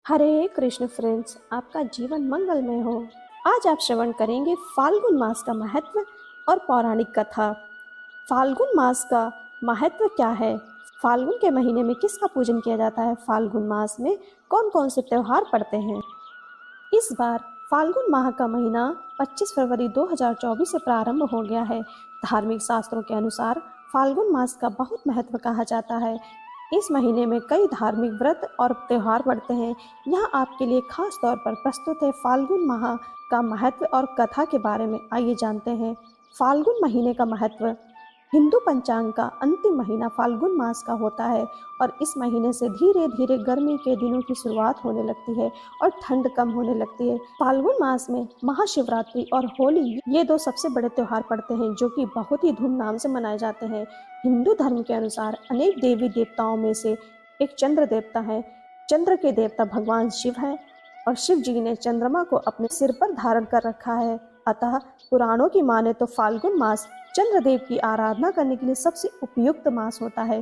हरे Krishna friends, आपका जीवन मंगलमय हो। आज आप श्रवण करेंगे फाल्गुन मास का महत्व और पौराणिक कथा। फाल्गुन मास का महत्व क्या है? फाल्गुन के महीने में किसका पूजन किया जाता है? फाल्गुन मास में कौन कौन से त्योहार पड़ते हैं? इस बार फाल्गुन माह का महीना 25 फरवरी 2024 से प्रारंभ हो गया है। धार्मिक शास्त्रों के अनुसार फाल्गुन मास का बहुत महत्व कहा जाता है। इस महीने में कई धार्मिक व्रत और त्योहार पड़ते हैं। यहाँ आपके लिए खास तौर पर प्रस्तुत है फाल्गुन माह का महत्व और कथा के बारे में। आइए जानते हैं फाल्गुन महीने का महत्व। हिंदू पंचांग का अंतिम महीना फाल्गुन मास का होता है और इस महीने से धीरे धीरे गर्मी के दिनों की शुरुआत होने लगती है और ठंड कम होने लगती है। फाल्गुन मास में महाशिवरात्रि और होली ये दो सबसे बड़े त्योहार पड़ते हैं जो कि बहुत ही धूमधाम से मनाए जाते हैं। हिंदू धर्म के अनुसार अनेक देवी देवताओं में से एक चंद्र देवता है। चंद्र के देवता भगवान शिव है और शिव जी ने चंद्रमा को अपने सिर पर धारण कर रखा है। अतः पुराणों की माने तो फाल्गुन मास चंद्रदेव की आराधना करने के लिए सबसे उपयुक्त मास होता है,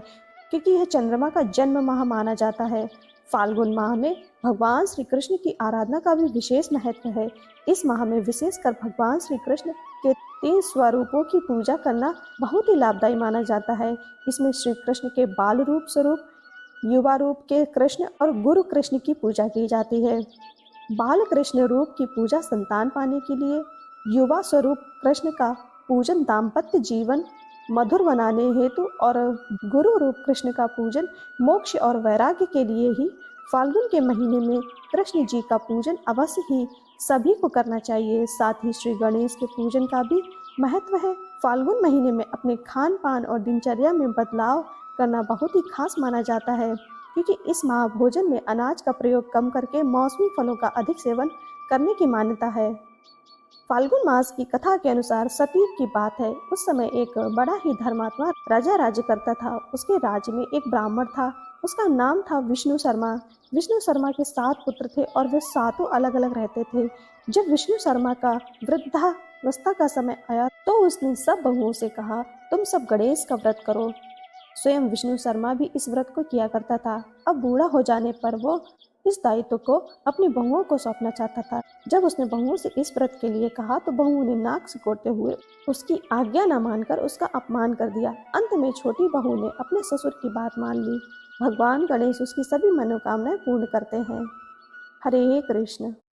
क्योंकि यह चंद्रमा का जन्म माह माना जाता है। फाल्गुन माह में भगवान श्री कृष्ण की आराधना का भी विशेष महत्व है। इस माह में विशेषकर भगवान श्री कृष्ण के 3 स्वरूपों की पूजा करना बहुत ही लाभदायी माना जाता है। इसमें श्री कृष्ण के बाल रूप स्वरूप, युवा रूप के कृष्ण और गुरु कृष्ण की पूजा की जाती है। बाल कृष्ण रूप की पूजा संतान पाने के लिए, युवा स्वरूप कृष्ण का पूजन दाम्पत्य जीवन मधुर बनाने हेतु और गुरु रूप कृष्ण का पूजन मोक्ष और वैराग्य के लिए ही फाल्गुन के महीने में कृष्ण जी का पूजन अवश्य ही सभी को करना चाहिए। साथ ही श्री गणेश के पूजन का भी महत्व है। फाल्गुन महीने में अपने खान पान और दिनचर्या में बदलाव करना बहुत ही खास माना जाता है, क्योंकि इस माह भोजन में अनाज का प्रयोग कम करके मौसमी फलों का अधिक सेवन करने की मान्यता है। फाल्गुन मास की कथा के अनुसार सतयुग की बात है। उस समय एक बड़ा ही धर्मात्मा राजा राज्य करता था। उसके राज्य में एक ब्राह्मण था। उसका नाम था विष्णु शर्मा। विष्णु शर्मा के 7 पुत्र थे और वे सातों अलग अलग रहते थे। जब विष्णु शर्मा का वृद्धावस्था का समय आया तो उसने सब बहुओं से कहा, तुम सब गणेश का व्रत करो। स्वयं विष्णु शर्मा भी इस व्रत को किया करता था। अब बूढ़ा हो जाने पर वो इस दायित्व को अपनी बहुओं को सौंपना चाहता था। जब उसने बहुओं से इस व्रत के लिए कहा तो बहुओं ने नाक सिकोड़ते हुए उसकी आज्ञा न मानकर उसका अपमान कर दिया। अंत में छोटी बहू ने अपने ससुर की बात मान ली। भगवान गणेश उसकी सभी मनोकामनाएं पूर्ण करते हैं। हरे कृष्ण।